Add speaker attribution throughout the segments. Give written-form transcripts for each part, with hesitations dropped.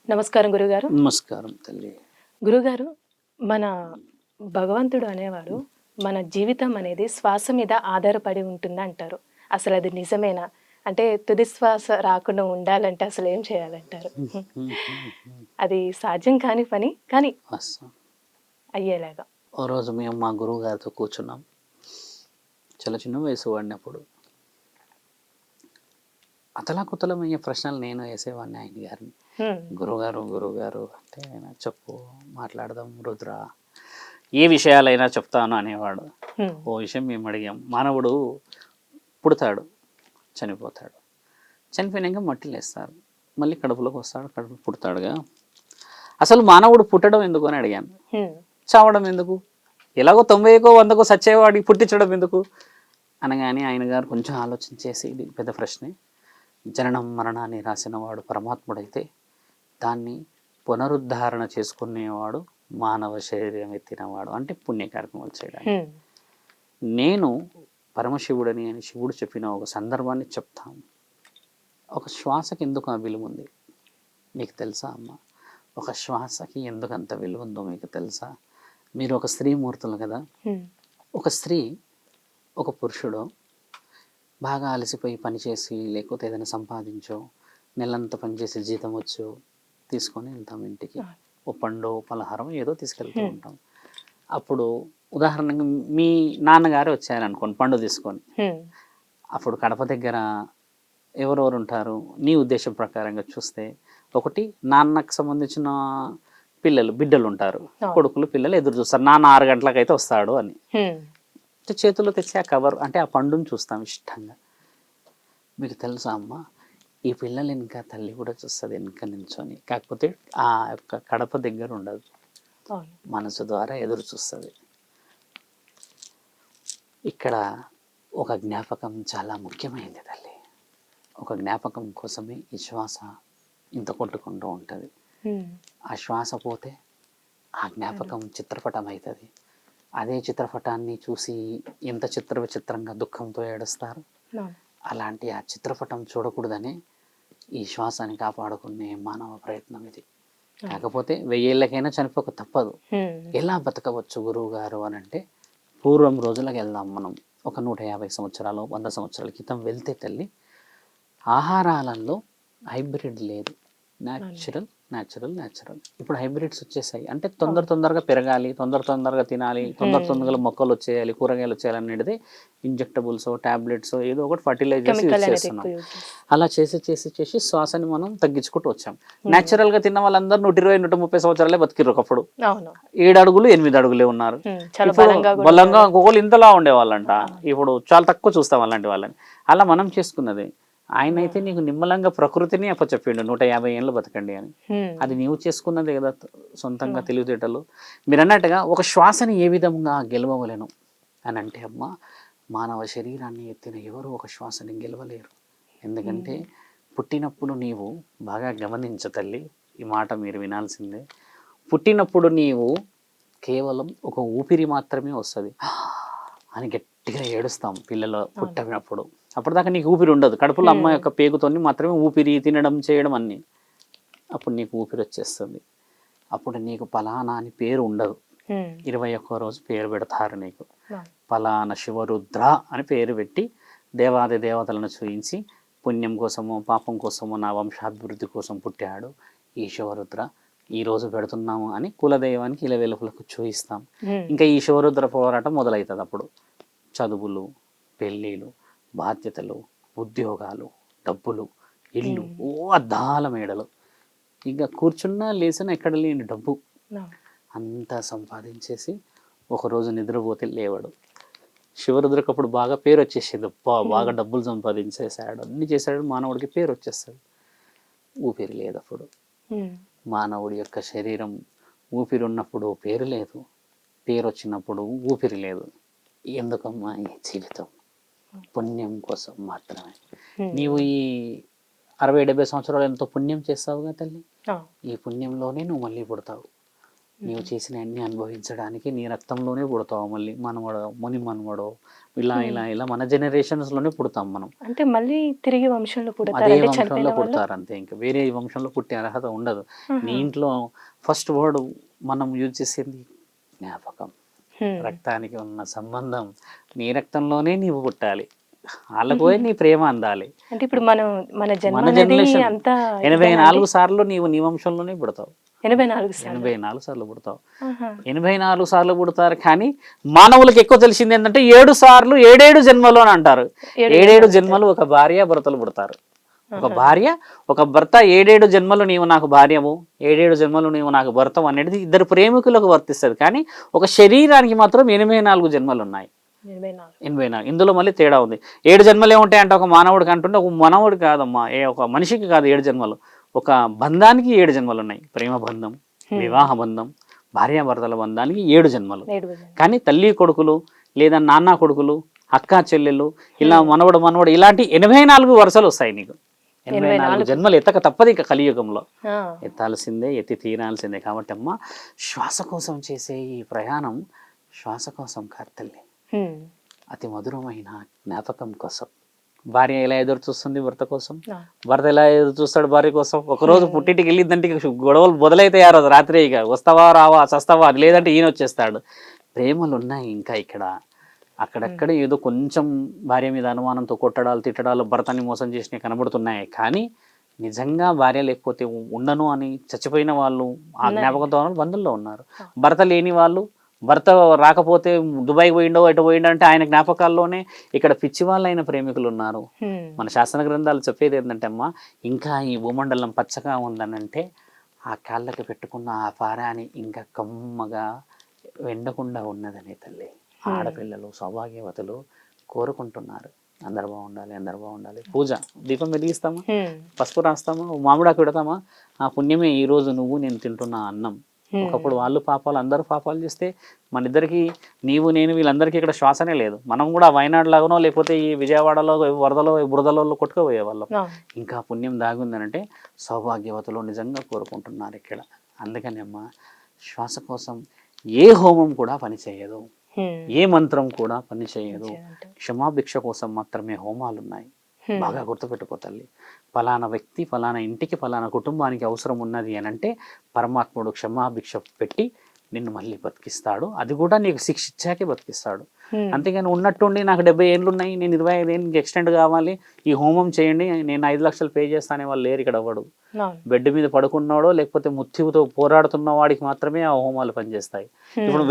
Speaker 1: నమస్కారం గురుగారు.
Speaker 2: నమస్కారం తల్లి.
Speaker 1: గురుగారు, మన భగవంతుడు అనేవాడు మన జీవితం అనేది శ్వాస మీద ఆధారపడి ఉంటుందంటారు. అసలది నిజమేనా? అంటే తుది శ్వాస రాకుండా ఉండాలంటే అసలేం చేయాలంటారు? అది సాధ్యం కాని పని, కానీ
Speaker 2: వాస్తవం.
Speaker 1: అయ్యేలాగా.
Speaker 2: ఓ రోజు మేము మా గురువు గారితో కూర్చున్నాం. చాలా చిన్న వయసు వాడినప్పుడు. అతలాకుతలమయ్యే ప్రశ్నలు నేను వేసేవాడిని ఆయన గారిని. గురువుగారు అంటే ఆయన చెప్పు, మాట్లాడదాం రుద్ర, ఏ విషయాలైనా చెప్తాను అనేవాడు. ఓ విషయం మేము అడిగాం. మానవుడు పుడతాడు, చనిపోతాడు. చనిపోయినాక మట్టిలో వేస్తారు, మళ్ళీ కడుపులోకి వస్తాడు, కడుపు పుడతాడుగా. అసలు మానవుడు పుట్టడం ఎందుకు అని అడిగాను. చావడం ఎందుకు? ఎలాగో 90కో 100కో సచ్చేవాడికి పుట్టించడం ఎందుకు అనగానే ఆయన గారు కొంచెం ఆలోచన చేసి, ఇది పెద్ద ప్రశ్నే, జననం మరణాన్ని రాసినవాడు పరమాత్ముడైతే దాన్ని పునరుద్ధరణ చేసుకునేవాడు మానవ శరీరం ఎత్తినవాడు, అంటే పుణ్య కార్యక్రమాలు చేయడానికి. నేను పరమశివుడని అని శివుడు చెప్పిన ఒక సందర్భాన్ని చెప్తాను. ఒక శ్వాసకి ఎందుకు ఆ విలువ ఉంది మీకు తెలుసా అమ్మ? ఒక శ్వాసకి ఎందుకు అంత విలువ ఉందో మీకు తెలుసా? మీరు ఒక స్త్రీమూర్తులు కదా. ఒక స్త్రీ, ఒక పురుషుడు బాగా అలసిపోయి పనిచేసి లేకపోతే ఏదైనా సంపాదించో, నెలంతా పనిచేసి జీతం వచ్చో తీసుకొని వెళ్తాం ఇంటికి. ఓ పండు పలహారం ఏదో తీసుకెళ్తూ ఉంటాం. అప్పుడు ఉదాహరణకి మీ నాన్నగారు వచ్చారనుకోండి పండు తీసుకొని, అప్పుడు కడప దగ్గర ఎవరెవరు ఉంటారు నీ ఉద్దేశం ప్రకారంగా చూస్తే? ఒకటి నాన్నకు సంబంధించిన బిడ్డలు ఉంటారు, కొడుకులు పిల్లలు ఎదురు చూస్తారు, నాన్న 6 గంటలకైతే వస్తాడు అని. చేతుల్లో తెచ్చి ఆ కవర్ అంటే ఆ పండుని చూస్తాం ఇష్టంగా. మీకు తెలుసా అమ్మ, ఈ పిల్లలు ఇంకా తల్లి కూడా చూస్తుంది వెనుక నించొని, కాకపోతే ఆ యొక్క కడప దగ్గర ఉండదు, మనసు ద్వారా ఎదురు చూస్తుంది. ఇక్కడ ఒక జ్ఞాపకం చాలా ముఖ్యమైనది తల్లి. ఒక జ్ఞాపకం కోసమే ఈ శ్వాస ఇంత కొట్టుకుంటూ ఉంటుంది. ఆ శ్వాస పోతే ఆ జ్ఞాపకం చిత్రపటం అవుతుంది. అదే చిత్రపటాన్ని చూసి ఎంత విచిత్రంగా దుఃఖంతో ఏడుస్తారు. అలాంటి ఆ చిత్రపటం చూడకూడదని ఈ శ్వాసని కాపాడుకునే మానవ ప్రయత్నం ఇది. కాకపోతే 1000 ఏళ్ళకైనా చనిపోక తప్పదు. ఎలా బతకవచ్చు గురువు గారు అని అంటే, పూర్వం రోజులకు వెళ్దాం మనం. ఒక 150 సంవత్సరాలు 100 సంవత్సరాల క్రితం వెళ్తే తల్లి, ఆహారాలలో హైబ్రిడ్ లేదు, న్యాచురల్. ఇప్పుడు హైబ్రిడ్స్ వచ్చేసాయి. అంటే తొందరగా పెరగాలి, తొందరగా తినాలి, తొందరగా మొక్కలు వచ్చేయాలి, కూరగాయలు వచ్చేయాలి అనేది ఇంజెక్టబుల్స్, టాబ్లెట్స్, ఏదో ఒకటి ఫర్టిలైజర్స్ యూజ్ చేస్తున్నాం. అలా చేసి శ్వాసని మనం తగ్గించుకుంటూ వచ్చాం. న్యాచురల్ గా తిన్న వాళ్ళందరూ 120-130 సంవత్సరాలే బతికిర్రు. ఒకప్పుడు 7 అడుగులు 8 అడుగులే ఉన్నారు. బలంగా ఒకళ్ళు ఇంతలా ఉండేవాళ్ళంట. ఇప్పుడు చాలా తక్కువ చూస్తాం అలాంటి వాళ్ళని. అలా మనం చేసుకున్నది. ఆయన అయితే నీకు నిమ్మలంగా ప్రకృతిని అప్పచెప్పిండు 150 ఏళ్ళు బతకండి అని. అది నీవు చేసుకున్నదే కదా సొంతంగా తెలివితేటలు. మీరు అన్నట్టుగా ఒక శ్వాసని ఏ విధంగా గెలవలేను అని అంటే అమ్మ, మానవ శరీరాన్ని ఎత్తిన ఎవరు ఒక శ్వాసని గెలవలేరు. ఎందుకంటే పుట్టినప్పుడు నీవు బాగా గమనించ తల్లి, ఈ మాట మీరు వినాల్సిందే. పుట్టినప్పుడు నీవు కేవలం ఒక ఊపిరి మాత్రమే వస్తుంది అని గట్టిగా ఏడుస్తాం పిల్లలు పుట్టినప్పుడు. అప్పటిదాకా నీకు ఊపిరి ఉండదు. కడుపులో అమ్మ యొక్క పేగుతోని మాత్రమే ఊపిరి, తినడం, చేయడం అన్నీ. అప్పుడు నీకు ఊపిరి వచ్చేస్తుంది. అప్పుడు నీకు పలానా అని పేరు ఉండదు. 21వ రోజు పేరు పెడతారు నీకు. పలానా శివరుద్ర అని పేరు పెట్టి దేవాది దేవతలను చూయించి, పుణ్యం కోసమో పాపం కోసమో నా వంశాభివృద్ధి కోసం పుట్టాడు ఈ శివరుద్ర, ఈ రోజు పెడుతున్నాము అని కులదైవానికి ఇలా వెలుపులకు చూయిస్తాం. ఇంకా ఈ శివరుద్ర పోరాటం మొదలవుతుంది. అప్పుడు చదువులు, పెళ్ళిళ్ళు, బాధ్యతలు, ఉద్యోగాలు, డబ్బులు, ఇల్లు, ఓ అద్దాల మేడలు, ఇంకా కూర్చున్నా లేచినా ఎక్కడ లేని డబ్బు అంతా సంపాదించేసి ఒకరోజు నిద్రపోతే లేవాడు. శివరుద్రకు అప్పుడు బాగా పేరు వచ్చేసేది. బాగా డబ్బులు సంపాదించేసాడు, అన్ని చేశాడు, మానవుడికి పేరు వచ్చేస్తుంది. ఊపిరి లేదు అప్పుడు. మానవుడి యొక్క శరీరం ఊపిరి ఉన్నప్పుడు పేరు లేదు, పేరు వచ్చినప్పుడు ఊపిరి లేదు. ఎందుకమ్మా ఈ జీవితం? పుణ్యం కోసం మాత్రమే. నీవు ఈ 60-70 సంవత్సరాలు ఎంతో పుణ్యం చేస్తావుగా తల్లి, ఈ పుణ్యంలోనే నువ్వు మళ్ళీ పుడతావు. నీవు చేసిన అన్ని అనుభవించడానికి నీ రక్తంలోనే పుడతావు. మళ్ళీ మనవడో ముని మనవడో ఇలా ఇలా ఇలా మన జనరేషన్స్లోనే పుడతాం మనం.
Speaker 1: అంటే మళ్ళీ తిరిగి వంశంలో
Speaker 2: అదే
Speaker 1: పుడతారు అంటే
Speaker 2: వంశంలో
Speaker 1: చనిపోయిన వాళ్ళు.
Speaker 2: పుడతారు అంతే, ఇంకా వేరే వంశంలో పుట్టే అర్హత ఉండదు. నీ
Speaker 1: ఆహా.
Speaker 2: ఇంట్లో ఫస్ట్ వర్డ్ మనం యూజ్ చేసేది జ్ఞాపకం.
Speaker 1: హ్మ్.
Speaker 2: రక్తానికి ఉన్న సంబంధం, నీ రక్తంలోనే నీవు పుట్టాలి, వాళ్ళకు పోయి నీ ప్రేమ అందాలి.
Speaker 1: అంటే ఇప్పుడు మనం మన జన్మ
Speaker 2: మన
Speaker 1: అనేది
Speaker 2: జనరేషన్
Speaker 1: అంతా
Speaker 2: 84 సార్లు నీవు నీ వంశంలోనే పుడతావు.
Speaker 1: 84 సార్లు.
Speaker 2: 84 సార్లు పుడతావు.
Speaker 1: ఆహా.
Speaker 2: 84 సార్లు పుడతారు. కానీ మానవులకు ఎక్కువ తెలిసింది ఏంటంటే 7 సార్లు 7 జన్మలు అని అంటారు. 7 జన్మలు ఒక భార్య భర్తలు పుడతారు. ఒక భార్య ఒక భర్త 7 జన్మలు నీవు నాకు భార్యము, 7 జన్మలు నీవు నాకు భర్తవు అనేది ఇద్దరు ప్రేమికులకు వర్తిస్తుంది. కానీ ఒక శరీరానికి మాత్రం 84 జన్మలు ఉన్నాయి. 84. ఇందులో మళ్ళీ తేడా ఉంది. 7 జన్మలు ఏముంటాయి అంటే ఒక మానవుడికి అంటుంటే ఒక మనవుడు కాదమ్మా, ఒక మనిషికి కాదు 7 జన్మలు, ఒక బంధానికి 7 జన్మలు ఉన్నాయి. ప్రేమ బంధం, వివాహ బంధం, భార్యాభర్తల బంధానికి 7 జన్మలు. కానీ తల్లి కొడుకులు లేదా నాన్న కొడుకులు, అక్క చెల్లెళ్ళు, ఇలా మనవడు ఇలాంటి 84 వరుసలు వస్తాయి నీకు. 84 జన్మలు ఎత్తక తప్పదు ఇక కలియుగంలో, ఎత్తాల్సిందే, ఎత్తి తీరాల్సిందే. కాబట్టి అమ్మ, శ్వాస కోసం చేసే ఈ ప్రయాణం శ్వాస కోసం కాదు తల్లి, అతి మధురమైన జ్ఞాపకం కోసం. భార్య ఎలా ఎదురు చూస్తుంది భర్త కోసం, భర్త ఎలా ఎదురు చూస్తాడు భార్య కోసం. ఒకరోజు పుట్టింటికి వెళ్ళిద్దంటే గొడవలు మొదలైతాయి. ఆ రోజు రాత్రి ఇక వస్తావా రావా చస్తావా, లేదంటే ఈయన వచ్చేస్తాడు. ప్రేమలు ఉన్నాయి ఇంకా ఇక్కడ. అక్కడక్కడ ఏదో కొంచెం భార్య మీద అనుమానంతో కొట్టడాలు తిట్టడాలు, భర్తని మోసం చేసినవి కనబడుతున్నాయి. కానీ నిజంగా భార్య లేకపోతే ఉండను అని చచ్చిపోయిన వాళ్ళు ఆ జ్ఞాపకంతో బంధువుల్లో ఉన్నారు. భర్త లేని వాళ్ళు, భర్త రాకపోతే దుబాయ్కి పోయిండో ఎటు పోయిండో అంటే ఆయన జ్ఞాపకాల్లోనే ఇక్కడ పిచ్చి వాళ్ళైన ప్రేమికులు ఉన్నారు. మన శాసన గ్రంథాలు చెప్పేది ఏంటంటే అమ్మ, ఇంకా ఈ భూమండలం పచ్చగా ఉందనంటే ఆ కాళ్ళకి పెట్టుకున్న ఆ పారాని ఇంకా కమ్మగా వెండకుండా ఉన్నదనే తల్లి. ఆడపిల్లలు సౌభాగ్యవతులు కోరుకుంటున్నారు, అందరు బాగుండాలి, అందరు బాగుండాలి. పూజ దీపం వెలిగిస్తామా, పసుపు రాస్తామా, మామిడాకు పెడతామా, ఆ పుణ్యమే ఈ రోజు నువ్వు నేను తింటున్న అన్నం. ఒకప్పుడు వాళ్ళు పాపాలు, అందరూ పాపాలు చేస్తే మన ఇద్దరికి, నీవు నేను వీళ్ళందరికీ ఇక్కడ శ్వాసనే లేదు. మనం కూడా వైనాడు లాగానో లేకపోతే ఈ విజయవాడలో వరదలో బురదలో కొట్టుకుపోయే వాళ్ళం. ఇంకా పుణ్యం దాగుందనంటే సౌభాగ్యవతులు నిజంగా కోరుకుంటున్నారు ఇక్కడ. అందుకని అమ్మ, శ్వాస కోసం ఏ హోమం కూడా పనిచేయదు, ఏ మంత్రం కూడా పనిచేయదు. క్షమాభిక్ష కోసం మాత్రమే హోమాలు ఉన్నాయి. బాగా గుర్తుపెట్టుకో తల్లి. ఫలానా వ్యక్తి ఫలానా ఇంటికి ఫలానా కుటుంబానికి అవసరం ఉన్నది అని అంటే పరమాత్ముడు క్షమాభిక్ష పెట్టి నిన్ను మళ్ళీ బతికిస్తాడు. అది కూడా నీకు శిక్ష ఇచ్చాకే బతికిస్తాడు. అంతేగాని ఉన్నట్టుండి నాకు 70 ఏళ్ళు ఉన్నాయి, నేను 25 ఏళ్ళకి ఎక్స్టెండ్ కావాలి, ఈ హోమం చేయండి, నేను 5 లక్షలు పే చేస్తానే వాళ్ళు లేరు ఇక్కడ. అవ్వడు. బెడ్ మీద పడుకున్నాడో లేకపోతే ముత్తితో పోరాడుతున్న వాడికి మాత్రమే ఆ హోమాలు పనిచేస్తాయి. ఇప్పుడు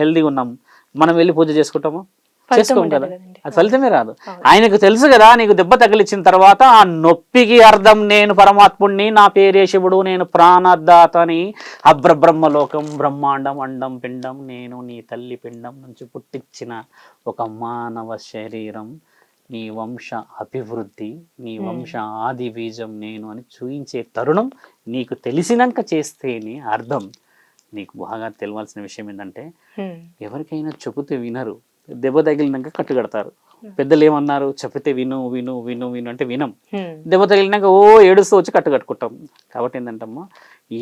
Speaker 2: హెల్దీగా ఉన్నాం, మనం వెళ్ళి పూజ చేసుకుంటామా? చేసుకోం కదా, అది ఫలితమే రాదు. ఆయనకు తెలుసు కదా నీకు దెబ్బ తగిలిచ్చిన తర్వాత ఆ నొప్పికి అర్థం నేను పరమాత్ముడిని, నా పేరే శివుడు, నేను ప్రాణదాతని, అబ్రబ్రహ్మలోకం బ్రహ్మాండం అండం పిండం, నేను నీ తల్లి పిండం నుంచి పుట్టించిన ఒక మానవ శరీరం, నీ వంశ అభివృద్ధి, నీ వంశ ఆది బీజం నేను అని చూయించే తరుణం నీకు తెలిసినాక చేస్తేనే అర్థం. నీకు బాగా తెలియాల్సిన విషయం ఏంటంటే, ఎవరికైనా చెబితే వినరు, దెబ్బ తగిలినాక కట్టుకడతారు. పెద్దలు ఏమన్నారు, చెప్పితే విను విను విను విను అంటే వినం, దెబ్బ తగిలినాక ఓ ఏడుస్తూ వచ్చి కట్టుకట్టుకుంటాం. కాబట్టి ఏంటంటమ్మా,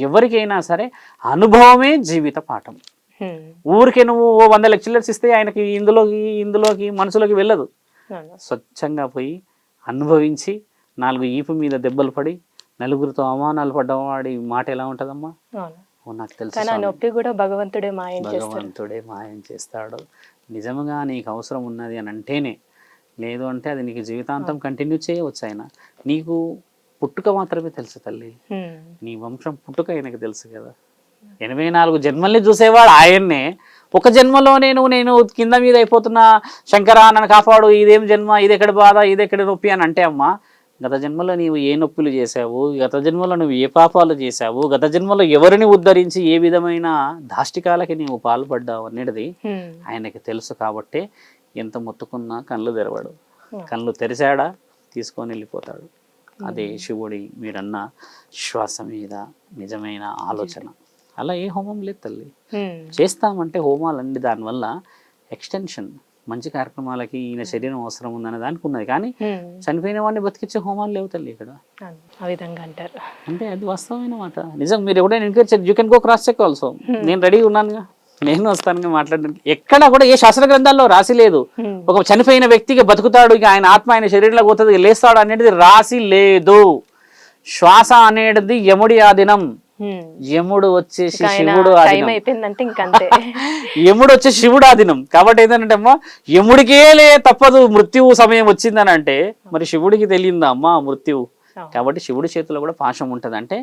Speaker 2: ఎవరికైనా సరే అనుభవమే జీవిత పాఠం. ఊరికే నువ్వు 100 లెక్చరర్స్ ఇస్తే ఆయనకి ఇందులోకి మనసులోకి వెళ్ళదు. స్వచ్ఛంగా పోయి అనుభవించి 4 ఈపు మీద దెబ్బలు పడి నలుగురితో అవమానాలు పడ్డవాడి మాట ఎలా ఉంటుందమ్మా? నాకు తెలుసు,
Speaker 1: నొప్పి కూడా భగవంతుడే
Speaker 2: మాయం చేస్తాడు. నిజంగా నీకు అవసరం ఉన్నది అని అంటేనే, లేదు అంటే అది నీకు జీవితాంతం కంటిన్యూ చేయవచ్చు. ఆయన నీకు పుట్టుక మాత్రమే తెలుసు తల్లి, నీ వంశం పుట్టుక ఆయనకు తెలుసు కదా. 84 జన్మల్ని చూసేవాడు ఆయన్నే. ఒక జన్మలో నేను కింద మీద అయిపోతున్నా, శంకరా నన్ను కాపాడు, ఇదేం జన్మ, ఇది ఎక్కడ బాధ, ఇది ఎక్కడ నొప్పి అని అంటే అమ్మా, గత జన్మలో నీవు ఏ నొప్పులు చేశావు, గత జన్మలో నువ్వు ఏ పాపాలు చేశావు, గత జన్మలో ఎవరిని ఉద్ధరించి ఏ విధమైన దాష్టికాలకి నీవు పాల్పడ్డావు అనేది ఆయనకి తెలుసు. కాబట్టి ఎంత మొత్తుకున్నా కళ్ళు తెరవాడు. కళ్ళు తెరిచాడా తీసుకొని వెళ్ళిపోతాడు. అదే శివుడి మీరన్న శ్వాస మీద నిజమైన ఆలోచన. అలా ఏ హోమం లేదు తల్లి. చేస్తామంటే హోమాలండి దానివల్ల ఎక్స్టెన్షన్, మంచి కార్యక్రమాలకి ఈయన శరీరం అవసరం ఉందనే దానికి ఉన్నది. కానీ
Speaker 1: హ్మ్.
Speaker 2: చనిపోయిన వాడిని బతికించే హోమాలు లేవు తల్లి ఇక్కడ.
Speaker 1: అవును. ఆ విధంగా అంటారు.
Speaker 2: అంటే అది వాస్తవమైన మాట. నిజం. మీరు ఎవరైనా encourage you can go cross check also. నేను రెడీగా ఉన్నానుగా, నేను వస్తానుగా మాట్లాడడానికి. ఎక్కడ కూడా ఏ శాస్త్ర గ్రంథాల్లో రాసి లేదు
Speaker 1: హ్మ్.
Speaker 2: ఒక చనిపోయిన వ్యక్తికి బతుకుతాడు, ఇక ఆయన ఆత్మ ఆయన శరీరంలో పోతుంది, లేస్తాడు అనేది రాసి లేదు. శ్వాస అనేది యముడి ఆధీనం.
Speaker 1: హ్మ్.
Speaker 2: యముడు వచ్చేసి
Speaker 1: ఇక ఆయన
Speaker 2: శివుడు
Speaker 1: టైం
Speaker 2: ఆధీనం.
Speaker 1: అయిపోయిందంటే ఇంకంతే.
Speaker 2: యముడు వచ్చే శివుడు ఆధీనం. కాబట్టి ఏంటంటే అమ్మా, యముడికే తప్పదు మృత్యువు సమయం వచ్చిందని అంటే మరి శివుడికి తెలియదా అమ్మా మృత్యువు? కాబట్టి శివుడి చేతిలో కూడా పాశం ఉంటుంది. అంటే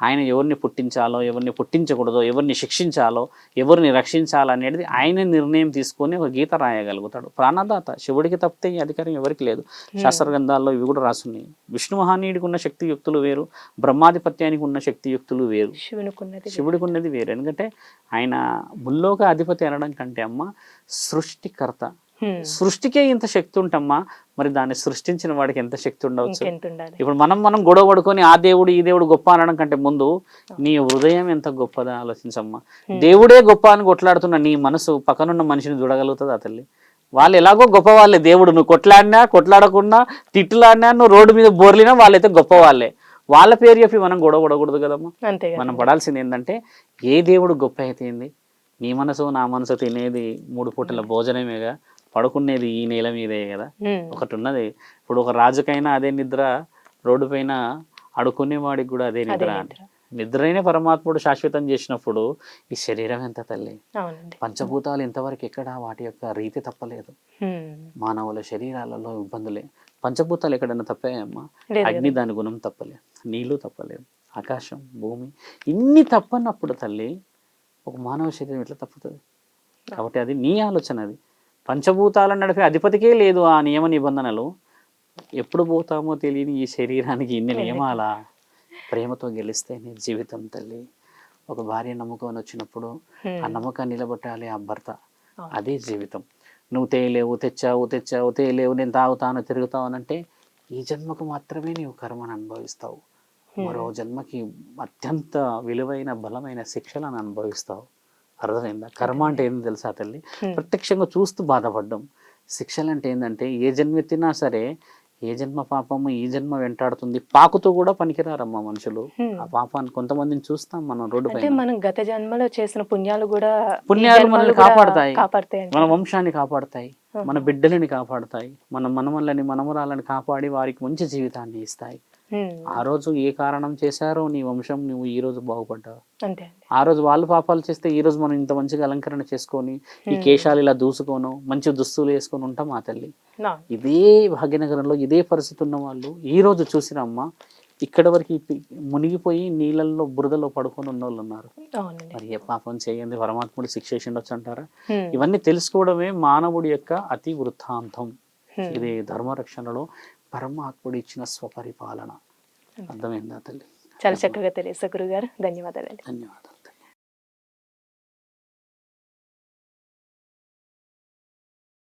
Speaker 2: ఆయన ఎవరిని పుట్టించాలో, ఎవరిని పుట్టించకూడదో, ఎవరిని శిక్షించాలో, ఎవరిని రక్షించాలో అనేది ఆయన నిర్ణయం తీసుకొని ఒక గీత రాయగలుగుతాడు. ప్రాణదాత శివుడికి తప్పితే ఈ అధికారం ఎవరికి లేదు. శాస్త్ర గ్రంథాల్లో ఇవి కూడా రాసున్నాయి. విష్ణు మహానీయుడికి ఉన్న శక్తియుక్తులు వేరు, బ్రహ్మాధిపత్యానికి ఉన్న శక్తియుక్తులు వేరు, శివుడికి ఉన్నది వేరు. ఎందుకంటే ఆయన ముల్లోక అధిపతి అనడం కంటే అమ్మ సృష్టికర్త. సృష్టికే ఇంత శక్తి ఉంటమ్మా, మరి దాన్ని సృష్టించిన వాడికి ఎంత శక్తి ఉండవచ్చు? ఇప్పుడు మనం గొడవ పడుకొని ఆ దేవుడు ఈ దేవుడు గొప్ప అనడం కంటే ముందు నీ హృదయం ఎంత గొప్పదని ఆలోచించమ్మా. దేవుడే గొప్ప అని కొట్లాడుతున్న నీ మనసు పక్కనున్న మనిషిని చూడగలుగుతుంది ఆ తల్లి. వాళ్ళు ఎలాగో గొప్ప వాళ్ళే. దేవుడు నువ్వు కొట్లాడినా కొట్లాడకుండా తిట్టులాడినా నువ్వు రోడ్డు మీద బోర్లినా వాళ్ళైతే గొప్ప వాళ్ళే. వాళ్ళ పేరు చెప్పి మనం గొడవ పడకూడదు కదమ్మా. మనం పడాల్సింది ఏంటంటే ఏ దేవుడు గొప్ప అయితే ఏంది, నీ మనసు నా మనసు తినేది 3 పూటల భోజనమేగా, పడుకునేది ఈ నేల మీదే కదా. ఒకటి ఉన్నది. ఇప్పుడు ఒక రాజుకైనా అదే నిద్ర, రోడ్డు పైన అడుకునే వాడికి కూడా అదే నిద్ర. నిద్రైన పరమాత్ముడు శాశ్వతం చేసినప్పుడు ఈ శరీరం ఎంత తల్లి. పంచభూతాలు ఇంతవరకు ఎక్కడ వాటి యొక్క రీతి తప్పలేదు. మానవుల శరీరాలలో ఇబ్బందులే. పంచభూతాలు ఎక్కడైనా తప్పాయమ్మా? అగ్ని దాని గుణం తప్పలేదు, నీళ్లు తప్పలేదు, ఆకాశం భూమి ఇన్ని తప్పనప్పుడు తల్లి ఒక మానవ శరీరం ఎట్లా తప్పుతుంది? కాబట్టి అది నీ ఆలోచన. అది పంచభూతాలను నడిపే అధిపతికే లేదు ఆ నియమ నిబంధనలు. ఎప్పుడు పోతామో తెలియని ఈ శరీరానికి ఇన్ని నియమాల. ప్రేమతో గెలిస్తే నీ జీవితం తల్లి. ఒక భార్య నమ్ముకొని వచ్చినప్పుడు ఆ నమ్మకాన్ని నిలబెట్టాలి ఆ భర్త. అదే జీవితం. నువ్వు తేలేవు, తెచ్చావు తేలేవు, నేను తాగుతాను తిరుగుతావు అనంటే ఈ జన్మకు మాత్రమే నీవు కర్మను అనుభవిస్తావు. మరో జన్మకి అత్యంత విలువైన బలమైన శిక్షలను అనుభవిస్తావు. అర్థమైందా? కర్మ అంటే ఏంది తెలుసా తల్లి? ప్రత్యక్షంగా చూస్తూ బాధపడ్డం. శిక్షలు అంటే ఏంటంటే ఏ జన్మ ఎత్తినా సరే, ఏ జన్మ పాపము ఈ జన్మ వెంటాడుతుంది. పాకుతూ కూడా పనికిరారమ్మా మనుషులు. ఆ పాపాన్ని కొంతమందిని చూస్తాం మనం రోడ్డు పైన.
Speaker 1: మనం గత జన్మలో చేసిన పుణ్యాలు
Speaker 2: మనల్ని కాపాడతాయి, మన వంశాన్ని కాపాడతాయి, మన బిడ్డలని కాపాడతాయి, మన మనమల్ని మనమరాలని కాపాడి వారికి మంచి జీవితాన్ని ఇస్తాయి. ఆ రోజు ఏ కారణం చేశారో నీ వంశం నువ్వు ఈ రోజు బాగుపడ్డావు. ఆ రోజు వాళ్ళు పాపాలు చేస్తే ఈ రోజు మనం ఇంత మంచిగా అలంకరణ చేసుకొని ఈ కేశాలు ఇలా దూసుకోను మంచి దుస్తులు వేసుకొని ఉంటాం ఆ తల్లి. ఇదే భాగ్యనగరంలో ఇదే పరిస్థితి ఉన్న వాళ్ళు ఈ రోజు చూసినమ్మా ఇక్కడ వరకు మునిగిపోయి నీళ్ళల్లో బురదలో పడుకొని ఉన్న వాళ్ళు ఉన్నారు. మరి ఏ పాపం చేయండి పరమాత్ముడు శిక్ష చేసిండొచ్చు అంటారా? ఇవన్నీ తెలుసుకోవడమే మానవుడి యొక్క అతి వృత్తాంతం. ఇది ధర్మరక్షణలో పరమాత్ముడు ఇచ్చిన స్వపరిపాలన. అర్థమైందా తల్లి?
Speaker 1: చాలా చక్కగా తెలియదు గురుగారు. ధన్యవాదాలు.
Speaker 2: ధన్యవాదాలు.